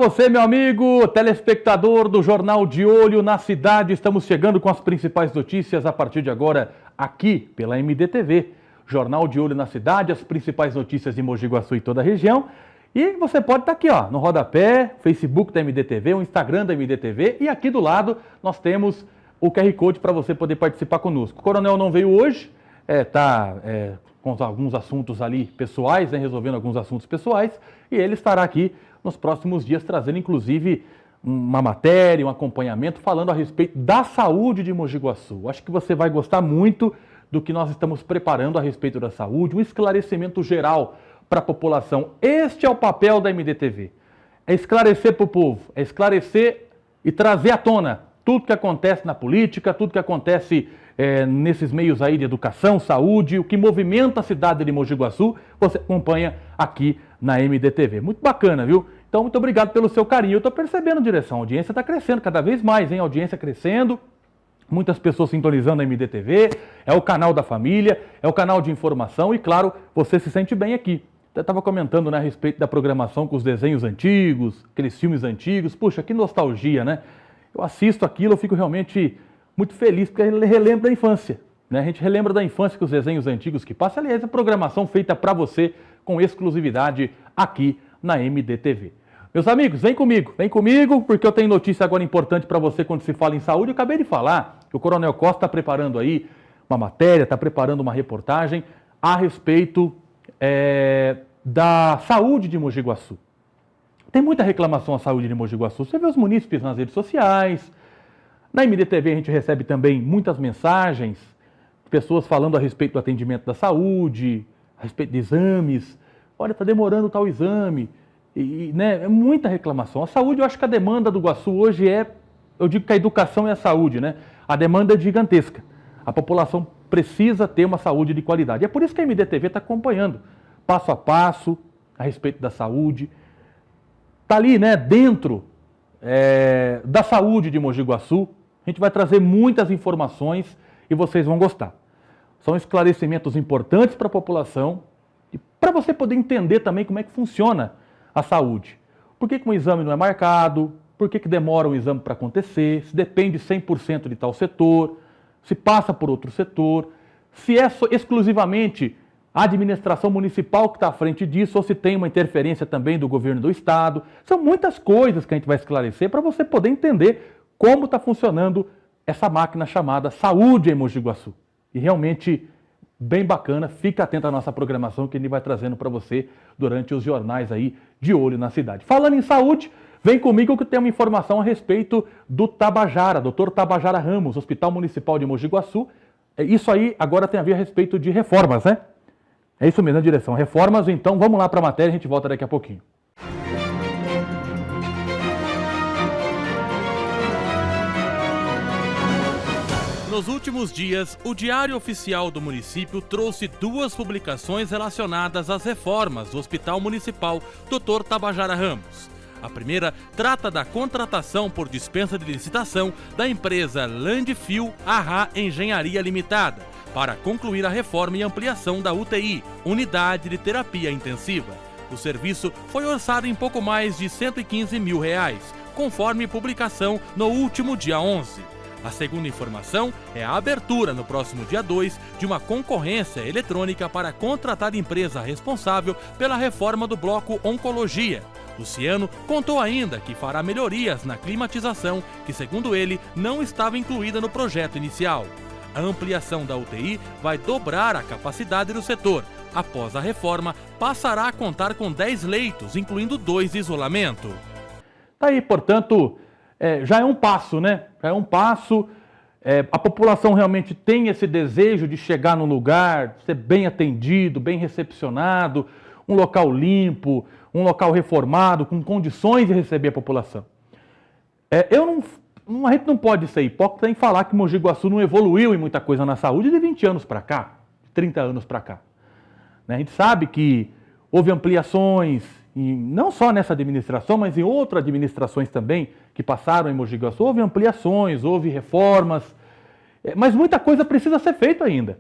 você, meu amigo, telespectador do Jornal de Olho na Cidade. Estamos chegando com as principais notícias a partir de agora aqui pela MDTV. Jornal de Olho na Cidade, as principais notícias de Mogi Guaçu e toda a região. E você pode estar aqui, ó, no rodapé, Facebook da MDTV, o Instagram da MDTV. E aqui do lado nós temos o QR Code para você poder participar conosco. O Coronel não veio hoje, com alguns assuntos ali pessoais, resolvendo alguns assuntos pessoais. E ele estará aqui nos próximos dias, trazendo inclusive uma matéria, um acompanhamento, falando a respeito da saúde de Mogi Guaçu. Acho que você vai gostar muito do que nós estamos preparando a respeito da saúde, um esclarecimento geral para a população. Este é o papel da MDTV, é esclarecer para o povo, é esclarecer e trazer à tona tudo que acontece na política, tudo que acontece nesses meios aí de educação, saúde, o que movimenta a cidade de Mogi Guaçu, você acompanha aqui na MDTV. Muito bacana, viu? Então, muito obrigado pelo seu carinho. Eu estou percebendo, direção, a audiência está crescendo cada vez mais, hein? A audiência crescendo, muitas pessoas sintonizando a MDTV, é o canal da família, é o canal de informação e, claro, você se sente bem aqui. Eu estava comentando, né, a respeito da programação com os desenhos antigos, aqueles filmes antigos. Puxa, que nostalgia, né? Eu assisto aquilo, eu fico realmente muito feliz, porque ele relembra a infância, né? A gente relembra da infância com os desenhos antigos que passam. Aliás, a programação feita para você com exclusividade aqui na MDTV. Meus amigos, vem comigo, porque eu tenho notícia agora importante para você quando se fala em saúde. Eu acabei de falar que o Coronel Costa está preparando aí uma matéria, está preparando uma reportagem a respeito da saúde de Mogi Guaçu. Tem muita reclamação à saúde de Mogi Guaçu. Você vê os munícipes nas redes sociais. Na MDTV a gente recebe também muitas mensagens, pessoas falando a respeito do atendimento da saúde, a respeito de exames. Olha, está demorando tal exame. Né, é muita reclamação. A saúde, eu acho que a demanda do Guaçu hoje eu digo que a educação é a saúde, né? A demanda é gigantesca. A população precisa ter uma saúde de qualidade. É por isso que a MDTV está acompanhando passo a passo a respeito da saúde. Está ali, né, dentro da saúde de Mogi Guaçu. A gente vai trazer muitas informações e vocês vão gostar. São esclarecimentos importantes para a população e para você poder entender também como é que funciona a saúde. Por que um exame não é marcado? Por que demora um exame para acontecer? Se depende 100% de tal setor? Se passa por outro setor? Se é exclusivamente a administração municipal que está à frente disso ou se tem uma interferência também do governo do estado? São muitas coisas que a gente vai esclarecer para você poder entender como está funcionando essa máquina chamada saúde em Mogi Guaçu. E realmente bem bacana, fica atento à nossa programação que ele vai trazendo para você durante os jornais aí de Olho na Cidade. Falando em saúde, vem comigo que tem uma informação a respeito do Tabajara, Dr. Tabajara Ramos, Hospital Municipal de Mogi Guaçu. Isso aí agora tem a ver a respeito de reformas, né? É isso mesmo, a direção. Reformas, então vamos lá para a matéria, a gente volta daqui a pouquinho. Nos últimos dias, o Diário Oficial do município trouxe duas publicações relacionadas às reformas do Hospital Municipal Dr. Tabajara Ramos. A primeira trata da contratação por dispensa de licitação da empresa Landfill Arra Engenharia Limitada para concluir a reforma e ampliação da UTI, Unidade de Terapia Intensiva. O serviço foi orçado em pouco mais de R$115 mil, conforme publicação no último dia 11. A segunda informação é a abertura, no próximo dia 2, de uma concorrência eletrônica para contratar a empresa responsável pela reforma do bloco Oncologia. Luciano contou ainda que fará melhorias na climatização, que, segundo ele, não estava incluída no projeto inicial. A ampliação da UTI vai dobrar a capacidade do setor. Após a reforma, passará a contar com 10 leitos, incluindo 2 de isolamento. Tá aí, portanto, já é um passo, né? Já é um passo. A população realmente tem esse desejo de chegar no lugar, ser bem atendido, bem recepcionado, um local limpo, um local reformado, com condições de receber a população. A gente não pode ser hipócrita em falar que Mogi Guaçu não evoluiu em muita coisa na saúde de 20 anos para cá, 30 anos para cá. A gente sabe que houve ampliações, não só nessa administração, mas em outras administrações também que passaram em Mogi Guaçu. Houve ampliações, houve reformas, mas muita coisa precisa ser feita ainda.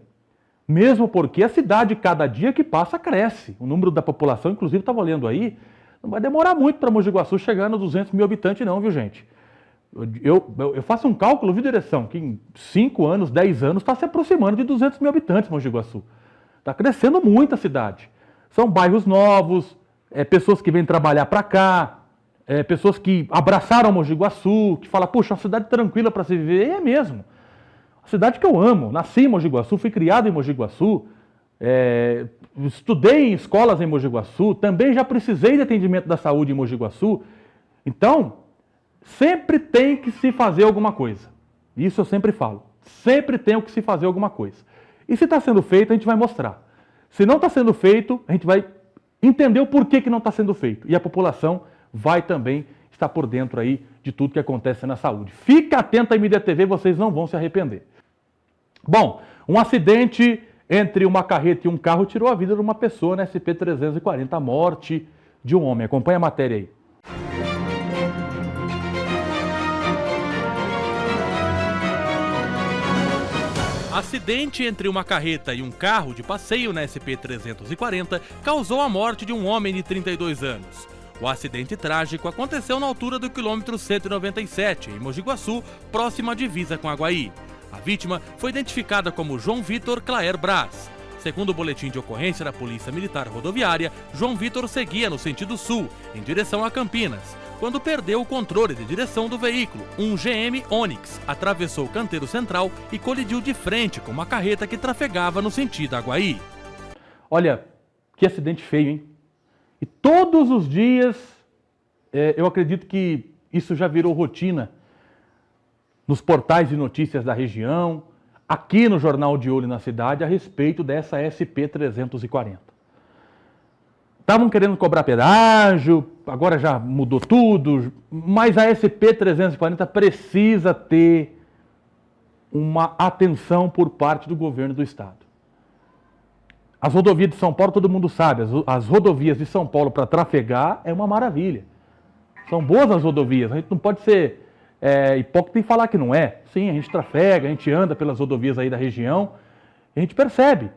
Mesmo porque a cidade, cada dia que passa, cresce. O número da população, inclusive, estava olhando aí, Não vai demorar muito para Mogi Guaçu chegar nos 200 mil habitantes não, viu, gente? Eu faço um cálculo, viu, direção, que em 5 anos, 10 anos, está se aproximando de 200 mil habitantes Mogi Guaçu. Está crescendo muito a cidade. São bairros novos, pessoas que vêm trabalhar para cá, pessoas que abraçaram Mogi Guaçu, que falam, puxa, uma cidade tranquila para se viver. E é mesmo. A cidade que eu amo. Nasci em Mogi Guaçu, fui criado em Mogi Guaçu, estudei em escolas em Mogi Guaçu, também já precisei de atendimento da saúde em Mogi Guaçu. Então, sempre tem que se fazer alguma coisa. Isso eu sempre falo. Sempre tem que se fazer alguma coisa. E se está sendo feito, a gente vai mostrar. Se não está sendo feito, a gente vai entender o porquê que não está sendo feito. E a população vai também estar por dentro aí de tudo que acontece na saúde. Fica atento à MDTV, vocês não vão se arrepender. Bom, um acidente entre uma carreta e um carro tirou a vida de uma pessoa na SP-340, a morte de um homem. Acompanhe a matéria aí. Acidente entre uma carreta e um carro de passeio na SP-340 causou a morte de um homem de 32 anos. O acidente trágico aconteceu na altura do quilômetro 197, em Mogi Guaçu, próxima à divisa com Aguaí. A vítima foi identificada como João Vitor Claer Braz. Segundo o boletim de ocorrência da Polícia Militar Rodoviária, João Vitor seguia no sentido sul, em direção a Campinas, quando perdeu o controle de direção do veículo. Um GM Onix atravessou o canteiro central e colidiu de frente com uma carreta que trafegava no sentido Aguaí. Olha, que acidente feio, hein? E todos os dias, eu acredito que isso já virou rotina nos portais de notícias da região, aqui no Jornal de Olho na Cidade, a respeito dessa SP-340. Estavam querendo cobrar pedágio, agora já mudou tudo, mas a SP-340 precisa ter uma atenção por parte do governo do estado. As rodovias de São Paulo, todo mundo sabe, as rodovias de São Paulo para trafegar é uma maravilha. São boas as rodovias, a gente não pode ser hipócrita e falar que não é. Sim, a gente trafega, a gente anda pelas rodovias aí da região, a gente percebe.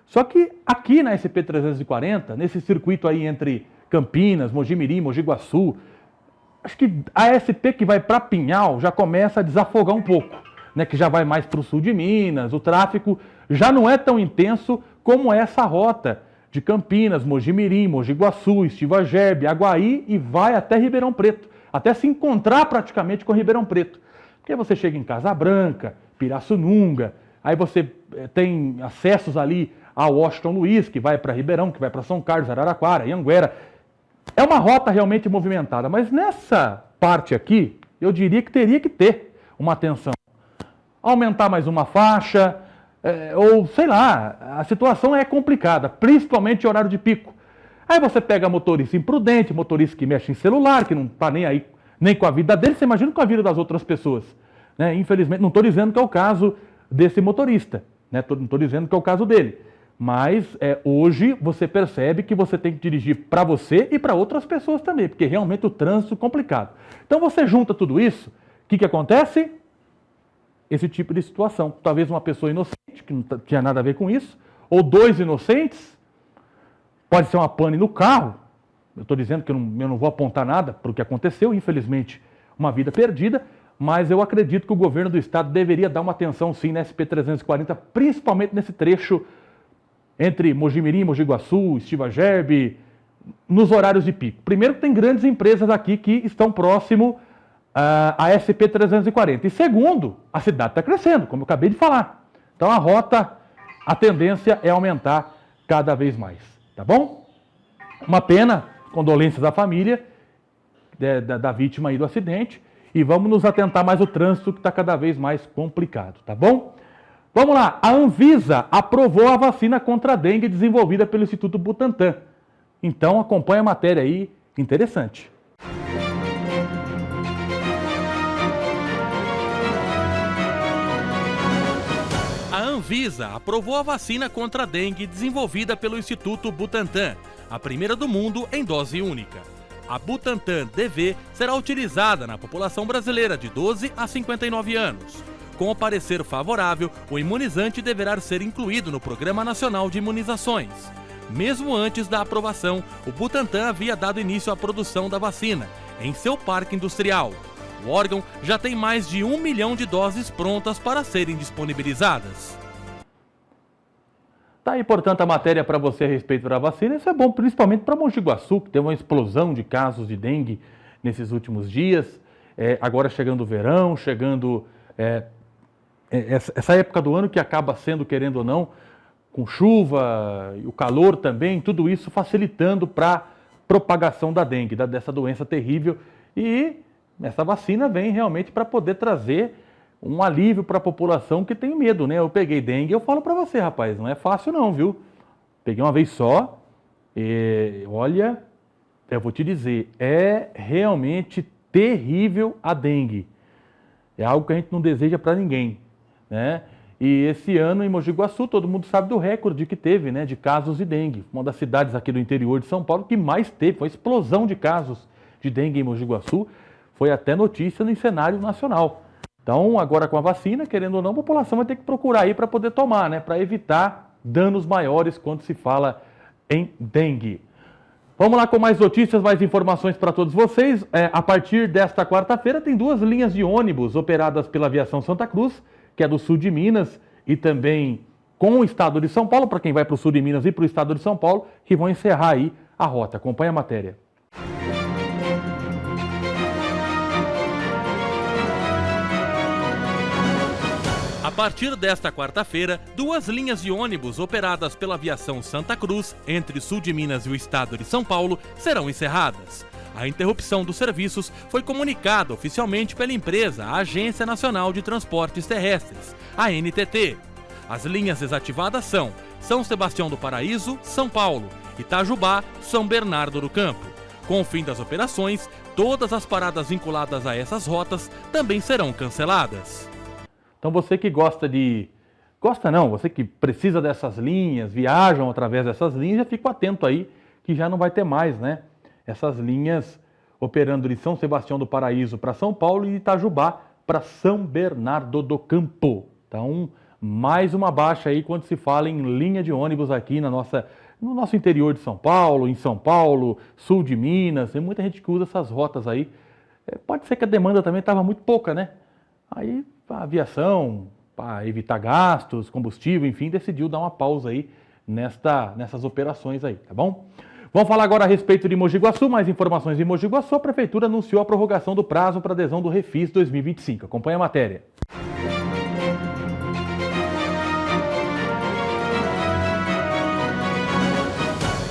Só que aqui na SP-340, nesse circuito aí entre Campinas, Mogi Mirim, Mogi Guaçu, acho que a SP que vai para Pinhal já começa a desafogar um pouco, né? Que já vai mais para o sul de Minas, o tráfego já não é tão intenso como essa rota de Campinas, Mogi Mirim, Mogi Guaçu, Estiva Gerbe, Aguaí e vai até Ribeirão Preto, até se encontrar praticamente com Ribeirão Preto. Porque você chega em Casa Branca, Pirassununga, aí você tem acessos ali ao Washington Luiz, que vai para Ribeirão, que vai para São Carlos, Araraquara, Anhanguera. É uma rota realmente movimentada, mas nessa parte aqui, eu diria que teria que ter uma atenção. Aumentar mais uma faixa, ou sei lá, a situação é complicada, principalmente em horário de pico. Aí você pega motorista imprudente, motorista que mexe em celular, que não está nem aí, nem com a vida dele, você imagina com a vida das outras pessoas. Né? Infelizmente, não estou dizendo que é o caso desse motorista, né? Não estou dizendo que é o caso dele. Mas hoje você percebe que você tem que dirigir para você e para outras pessoas também, porque realmente o trânsito é complicado. Então você junta tudo isso, o que acontece? Esse tipo de situação. Talvez uma pessoa inocente, que não tinha nada a ver com isso, ou dois inocentes, pode ser uma pane no carro. Eu estou dizendo que eu não vou apontar nada para o que aconteceu, infelizmente, uma vida perdida, mas eu acredito que o governo do estado deveria dar uma atenção sim na SP-340, principalmente nesse trecho entre Mogi Mirim, Mogi Guaçu, Estiva Gerbe, nos horários de pico. Primeiro que tem grandes empresas aqui que estão próximo à SP-340. E segundo, a cidade está crescendo, como eu acabei de falar. Então a rota, a tendência é aumentar cada vez mais. Tá bom? Uma pena, condolências à família da vítima aí do acidente. E vamos nos atentar mais ao trânsito que está cada vez mais complicado, tá bom? Vamos lá, a Anvisa aprovou a vacina contra a dengue desenvolvida pelo Instituto Butantan. Então acompanha a matéria aí, interessante. A Anvisa aprovou a vacina contra a dengue desenvolvida pelo Instituto Butantan, a primeira do mundo em dose única. A Butantan DV será utilizada na população brasileira de 12 a 59 anos. Com o parecer favorável, o imunizante deverá ser incluído no Programa Nacional de Imunizações. Mesmo antes da aprovação, o Butantan havia dado início à produção da vacina em seu parque industrial. O órgão já tem mais de 1 milhão de doses prontas para serem disponibilizadas. Tá aí, portanto, a matéria para você a respeito da vacina. Isso é bom principalmente para Mogi Guaçu, que teve uma explosão de casos de dengue nesses últimos dias. Agora chegando o verão, chegando essa época do ano que acaba sendo, querendo ou não, com chuva e o calor também, tudo isso facilitando para a propagação da dengue, dessa doença terrível. E essa vacina vem realmente para poder trazer um alívio para a população que tem medo, né? Eu peguei dengue, eu falo para você, rapaz, não é fácil não, viu? Peguei uma vez só e, olha, eu vou te dizer, é realmente terrível a dengue. É algo que a gente não deseja para ninguém, né? E esse ano em Mogi Guaçu, todo mundo sabe do recorde que teve, né, de casos de dengue. Uma das cidades aqui do interior de São Paulo que mais teve, uma explosão de casos de dengue em Mogi Guaçu, foi até notícia no cenário nacional. Então, agora com a vacina, querendo ou não, a população vai ter que procurar aí para poder tomar, né, para evitar danos maiores quando se fala em dengue. Vamos lá com mais notícias, mais informações para todos vocês. A partir desta quarta-feira tem 2 linhas de ônibus operadas pela Aviação Santa Cruz, que é do sul de Minas, e também com o estado de São Paulo, para quem vai para o sul de Minas e para o estado de São Paulo, que vão encerrar aí a rota. Acompanhe a matéria. A partir desta quarta-feira, 2 linhas de ônibus operadas pela Aviação Santa Cruz, entre o sul de Minas e o estado de São Paulo, serão encerradas. A interrupção dos serviços foi comunicada oficialmente pela empresa, a Agência Nacional de Transportes Terrestres, a ANTT. As linhas desativadas são São Sebastião do Paraíso, São Paulo, Itajubá, São Bernardo do Campo. Com o fim das operações, todas as paradas vinculadas a essas rotas também serão canceladas. Então você que você que precisa dessas linhas, viajam através dessas linhas, já fica atento aí que já não vai ter mais, né? Essas linhas operando de São Sebastião do Paraíso para São Paulo e Itajubá para São Bernardo do Campo. Então, mais uma baixa aí quando se fala em linha de ônibus aqui no nosso interior de São Paulo, em São Paulo, sul de Minas. Tem muita gente que usa essas rotas aí. Pode ser que a demanda também estava muito pouca, né? Aí a aviação, para evitar gastos, combustível, enfim, decidiu dar uma pausa aí nessas operações aí, tá bom? Vamos falar agora a respeito de Mogi Guaçu. Mais informações de Mogi Guaçu. A Prefeitura anunciou a prorrogação do prazo para adesão do Refis 2025. Acompanhe a matéria.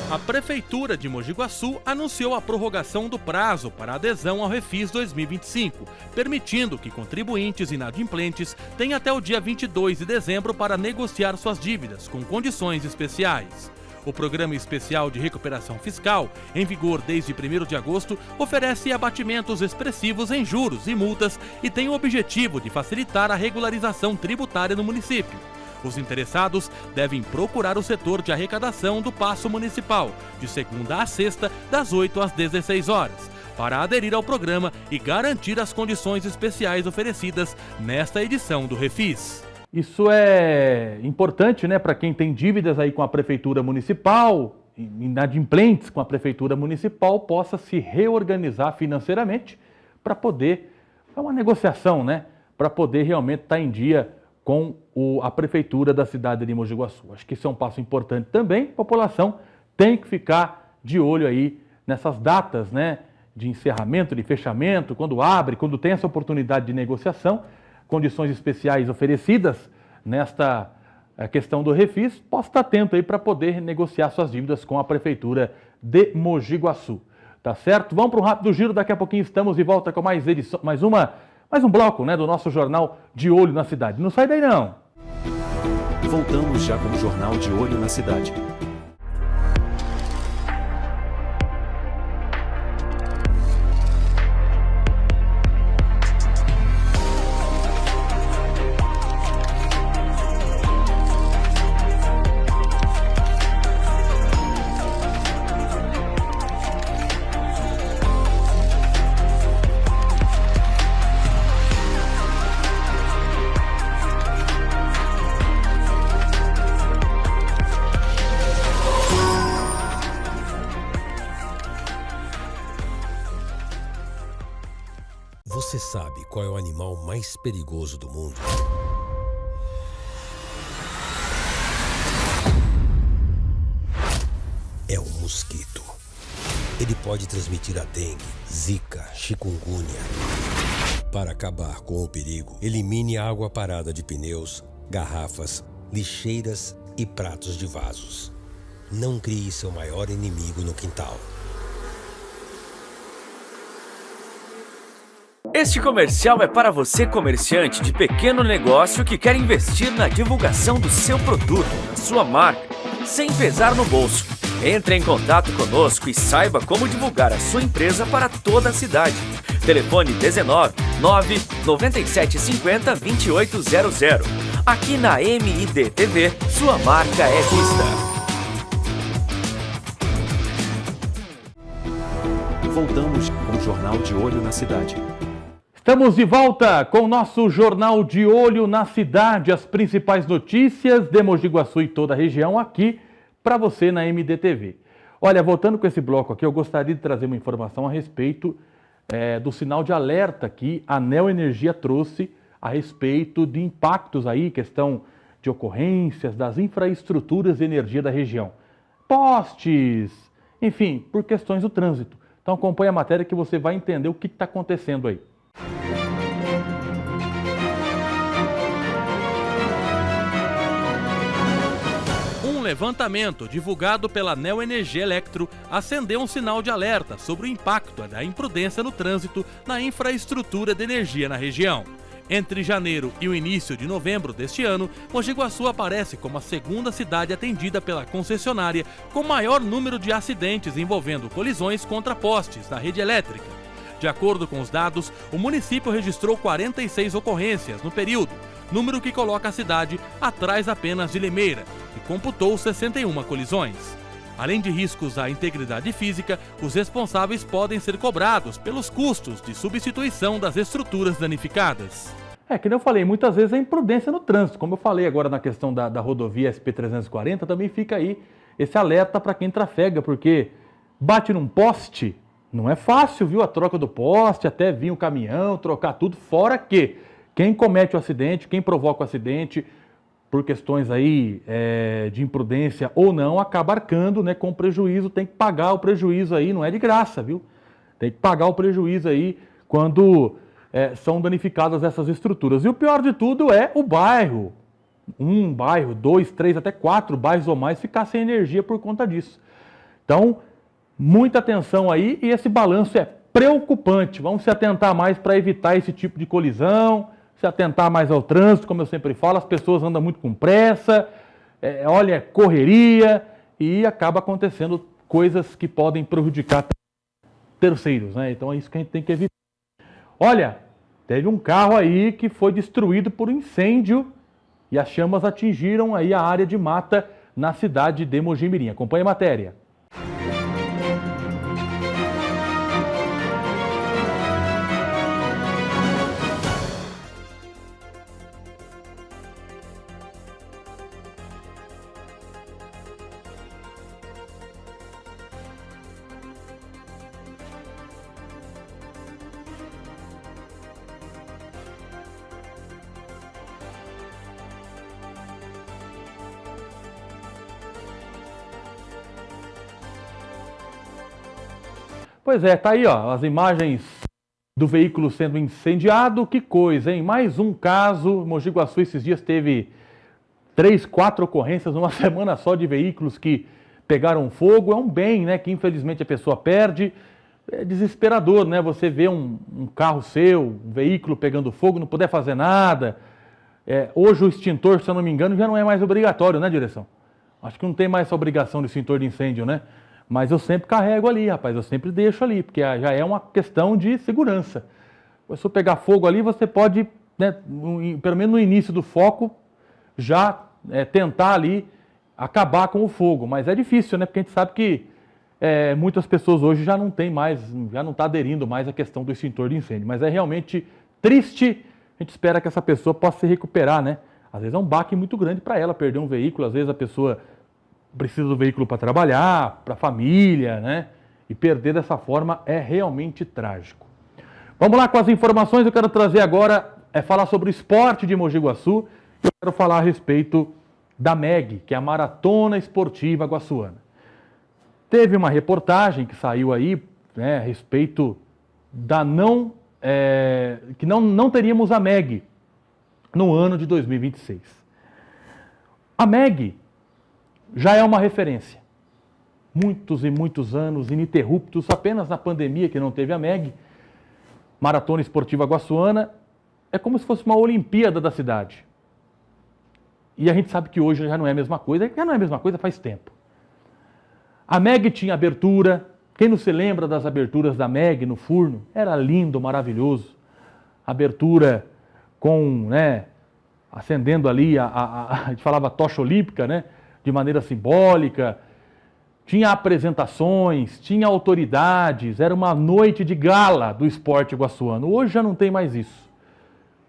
A Prefeitura de Mogi Guaçu anunciou a prorrogação do prazo para adesão ao Refis 2025, permitindo que contribuintes inadimplentes tenham até o dia 22 de dezembro para negociar suas dívidas com condições especiais. O Programa Especial de Recuperação Fiscal, em vigor desde 1º de agosto, oferece abatimentos expressivos em juros e multas e tem o objetivo de facilitar a regularização tributária no município. Os interessados devem procurar o setor de arrecadação do Paço Municipal, de segunda a sexta, das 8 às 16 horas, para aderir ao programa e garantir as condições especiais oferecidas nesta edição do Refis. Isso é importante, né, para quem tem dívidas aí com a Prefeitura Municipal, inadimplentes com a Prefeitura Municipal, possa se reorganizar financeiramente para poder, é uma negociação, né, para poder realmente estar em dia com a Prefeitura da cidade de Mogi Guaçu. Acho que isso é um passo importante também. A população tem que ficar de olho aí nessas datas, né, de encerramento, de fechamento, quando abre, quando tem essa oportunidade de negociação, condições especiais oferecidas nesta questão do Refis, possa estar atento aí para poder negociar suas dívidas com a Prefeitura de Mogi Guaçu. Tá certo? Vamos para um rápido giro, daqui a pouquinho estamos de volta com mais edição, mais um bloco, né, do nosso jornal De Olho na Cidade. Não sai daí não! Voltamos já com o Jornal De Olho na Cidade. qual é o animal mais perigoso do mundo? É o mosquito. Ele pode transmitir a dengue, zika, chikungunya. Para acabar com o perigo, elimine a água parada de pneus, garrafas, lixeiras e pratos de vasos. Não crie seu maior inimigo no quintal. Este comercial é para você, comerciante de pequeno negócio que quer investir na divulgação do seu produto, sua marca, sem pesar no bolso. Entre em contato conosco e saiba como divulgar a sua empresa para toda a cidade. Telefone 19 9 97 50 2800. Aqui na MIDTV, sua marca é vista. Voltamos com o Jornal de Olho na Cidade. Estamos de volta com o nosso Jornal de Olho na Cidade, as principais notícias de Mogi Guaçu e toda a região aqui para você na MDTV. Olha, voltando com esse bloco aqui, eu gostaria de trazer uma informação a respeito do sinal de alerta que a Neoenergia trouxe a respeito de impactos aí, questão de ocorrências das infraestruturas de energia da região. Postes, enfim, por questões do trânsito. Então acompanhe a matéria que você vai entender o que está acontecendo aí. Um levantamento divulgado pela Neoenergia Electro acendeu um sinal de alerta sobre o impacto da imprudência no trânsito na infraestrutura de energia na região. Entre janeiro e o início de novembro deste ano, Mogi Guaçu aparece como a segunda cidade atendida pela concessionária com maior número de acidentes envolvendo colisões contra postes da rede elétrica. De acordo com os dados, o município registrou 46 ocorrências no período, número que coloca a cidade atrás apenas de Limeira, que computou 61 colisões. Além de riscos à integridade física, os responsáveis podem ser cobrados pelos custos de substituição das estruturas danificadas. Que nem eu falei, muitas vezes é imprudência no trânsito. Como eu falei agora na questão da rodovia SP-340, também fica aí esse alerta para quem trafega, porque bate num poste, não é fácil, viu? A troca do poste, até vir o caminhão, trocar tudo, fora que quem comete o acidente, quem provoca o acidente, por questões aí de imprudência ou não, acaba arcando, né, com prejuízo, tem que pagar o prejuízo aí, não é de graça, viu? Tem que pagar o prejuízo aí quando são danificadas essas estruturas. E o pior de tudo é o bairro. Um bairro, 2, 3, até 4 bairros ou mais ficar sem energia por conta disso. Então, muita atenção aí e esse balanço é preocupante. Vamos se atentar mais para evitar esse tipo de colisão, se atentar mais ao trânsito, como eu sempre falo, as pessoas andam muito com pressa, olha, correria, e acaba acontecendo coisas que podem prejudicar terceiros, né? Então é isso que a gente tem que evitar. Olha, teve um carro aí que foi destruído por um incêndio e as chamas atingiram aí a área de mata na cidade de Mojimirim. Acompanhe a matéria. Pois é, tá aí, ó, as imagens do veículo sendo incendiado. Que coisa, hein? Mais um caso. Mogi Guaçu esses dias teve 3, 4 ocorrências numa semana só de veículos que pegaram fogo. É um bem, né, que infelizmente a pessoa perde. É desesperador, né? Você vê um carro seu, um veículo pegando fogo, não puder fazer nada. Hoje o extintor, se eu não me engano, já não é mais obrigatório, né, direção? Acho que não tem mais essa obrigação de extintor de incêndio, né? Mas eu sempre carrego ali, rapaz, eu sempre deixo ali, porque já é uma questão de segurança. Se eu pegar fogo ali, você pode, né, pelo menos no início do foco, já tentar ali acabar com o fogo. Mas é difícil, né? Porque a gente sabe que muitas pessoas hoje já não tem mais, já não está aderindo mais à questão do extintor de incêndio. Mas é realmente triste, a gente espera que essa pessoa possa se recuperar, né? Às vezes é um baque muito grande para ela, perder um veículo, às vezes a pessoa precisa do veículo para trabalhar, para a família, né? E perder dessa forma é realmente trágico. Vamos lá com as informações. Eu quero trazer agora, falar sobre o esporte de Mogi Guaçu. Eu quero falar a respeito da MEG, que é a Maratona Esportiva Guaçuana. Teve uma reportagem que saiu aí, a respeito da que não teríamos a MEG no ano de 2026. A MEG já é uma referência. Muitos e muitos anos ininterruptos, apenas na pandemia que não teve a MEG. Maratona Esportiva Guaçuana é como se fosse uma Olimpíada da cidade. E a gente sabe que hoje já não é a mesma coisa, já não é a mesma coisa faz tempo. A MEG tinha abertura, quem não se lembra das aberturas da MEG no Furno? Era lindo, maravilhoso. Abertura com, acendendo ali, a gente falava tocha olímpica, de maneira simbólica. Tinha apresentações, tinha autoridades, era uma noite de gala do esporte guaçuano. Hoje já não tem mais isso.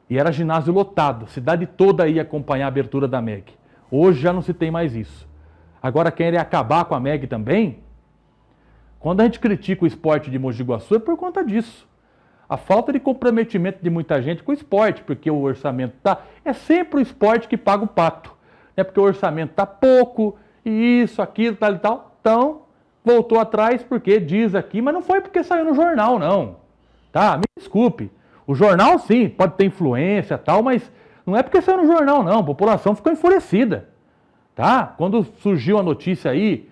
E era ginásio lotado, a cidade toda ia acompanhar a abertura da MEG. Hoje já não se tem mais isso. Agora querem acabar com a MEG também? Quando a gente critica o esporte de Mogi Guaçu é por conta disso. A falta de comprometimento de muita gente com o esporte, porque o orçamento é sempre o esporte que paga o pato. Porque o orçamento está pouco, e isso, aquilo, tal e tal. Então, voltou atrás porque diz aqui, mas não foi porque saiu no jornal, não. Tá? Me desculpe. O jornal, sim, pode ter influência e tal, mas não é porque saiu no jornal, não. A população ficou enfurecida. Tá? Quando surgiu a notícia aí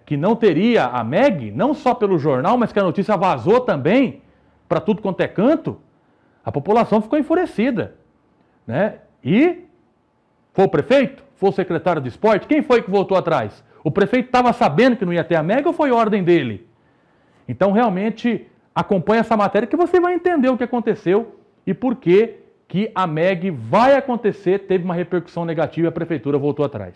que não teria a MEG, não só pelo jornal, mas que a notícia vazou também para tudo quanto é canto, a população ficou enfurecida. E foi o prefeito? Foi o secretário de esporte? Quem foi que voltou atrás? O prefeito estava sabendo que não ia ter a MEG ou foi ordem dele? Então, realmente, acompanhe essa matéria que você vai entender o que aconteceu e por que a MEG vai acontecer, teve uma repercussão negativa e a prefeitura voltou atrás.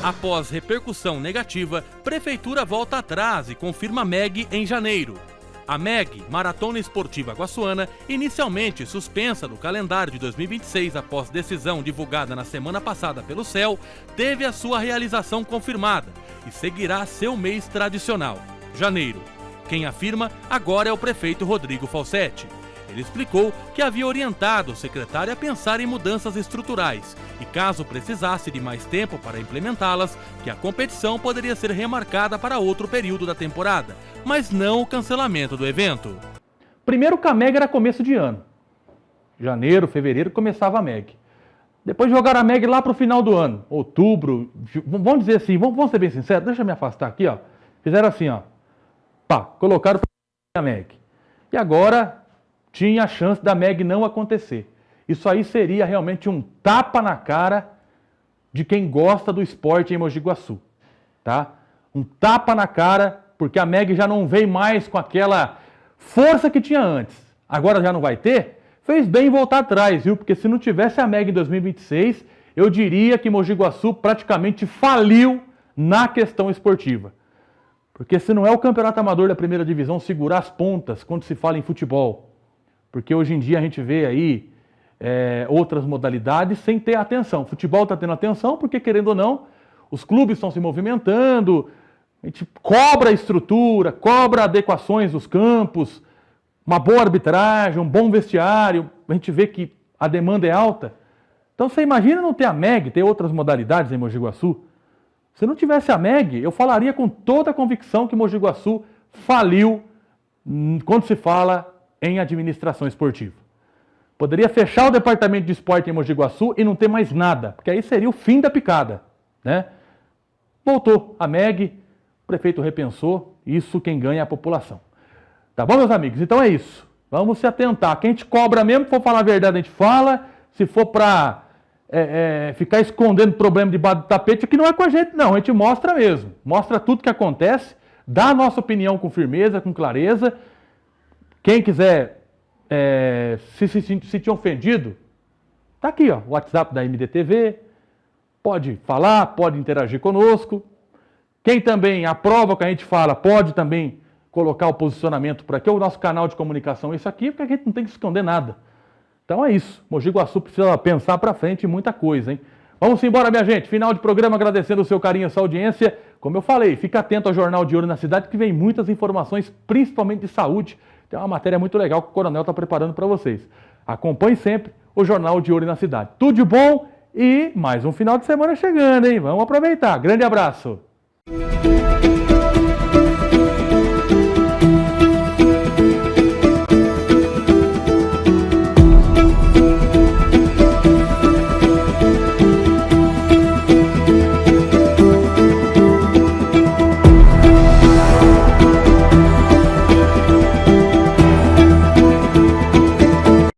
Após repercussão negativa, prefeitura volta atrás e confirma MEG em janeiro. A MEG, Maratona Esportiva Guaçuana, inicialmente suspensa do calendário de 2026 após decisão divulgada na semana passada pelo CEL, teve a sua realização confirmada e seguirá seu mês tradicional, janeiro. Quem afirma agora é o prefeito Rodrigo Falsetti. Ele explicou que havia orientado o secretário a pensar em mudanças estruturais e, caso precisasse de mais tempo para implementá-las, que a competição poderia ser remarcada para outro período da temporada, mas não o cancelamento do evento. Primeiro que a MEG era começo de ano. Janeiro, fevereiro começava a MEG. Depois jogaram a MEG lá para o final do ano, outubro, vamos dizer assim, vamos ser bem sinceros, deixa eu me afastar aqui, ó. Fizeram assim, ó. Pá, colocaram a MEG. E agora tinha a chance da MEG não acontecer. Isso aí seria realmente um tapa na cara de quem gosta do esporte em Mogi Guaçu, tá? Um tapa na cara, porque a MEG já não vem mais com aquela força que tinha antes. Agora já não vai ter? Fez bem em voltar atrás, viu? Porque se não tivesse a MEG em 2026, eu diria que Mogi Guaçu praticamente faliu na questão esportiva. Porque se não é o campeonato amador da primeira divisão segurar as pontas quando se fala em futebol, porque hoje em dia a gente vê aí outras modalidades sem ter atenção. O futebol está tendo atenção porque, querendo ou não, os clubes estão se movimentando, a gente cobra a estrutura, cobra adequações dos campos, uma boa arbitragem, um bom vestiário, a gente vê que a demanda é alta. Então você imagina não ter a MEG, ter outras modalidades em Mogi Guaçu? Se não tivesse a MEG, eu falaria com toda a convicção que Mogi Guaçu faliu quando se fala em administração esportiva. Poderia fechar o departamento de esporte em Mogi Guaçu e não ter mais nada, porque aí seria o fim da picada, Voltou a MEG, o prefeito repensou, isso quem ganha é a população. Tá bom, meus amigos? Então é isso. Vamos se atentar. Quem te cobra mesmo, se for falar a verdade, a gente fala. Se for para ficar escondendo problema debaixo do tapete, que não é com a gente, não. A gente mostra mesmo. Mostra tudo que acontece, dá a nossa opinião com firmeza, com clareza. Quem quiser se sentir ofendido, tá aqui, ó, o WhatsApp da MDTV. Pode falar, pode interagir conosco. Quem também aprova o que a gente fala, pode também colocar o posicionamento por aqui. O nosso canal de comunicação é isso aqui, porque a gente não tem que esconder nada. Então é isso. Mogi Guaçu precisa pensar para frente muita coisa, hein? Vamos embora, minha gente. Final de programa, agradecendo o seu carinho e a sua audiência. Como eu falei, fica atento ao Jornal de Olho na Cidade, que vem muitas informações, principalmente de saúde. Tem uma matéria muito legal que o Coronel está preparando para vocês. Acompanhe sempre o Jornal de Olho na Cidade. Tudo de bom e mais um final de semana chegando, hein? Vamos aproveitar. Grande abraço.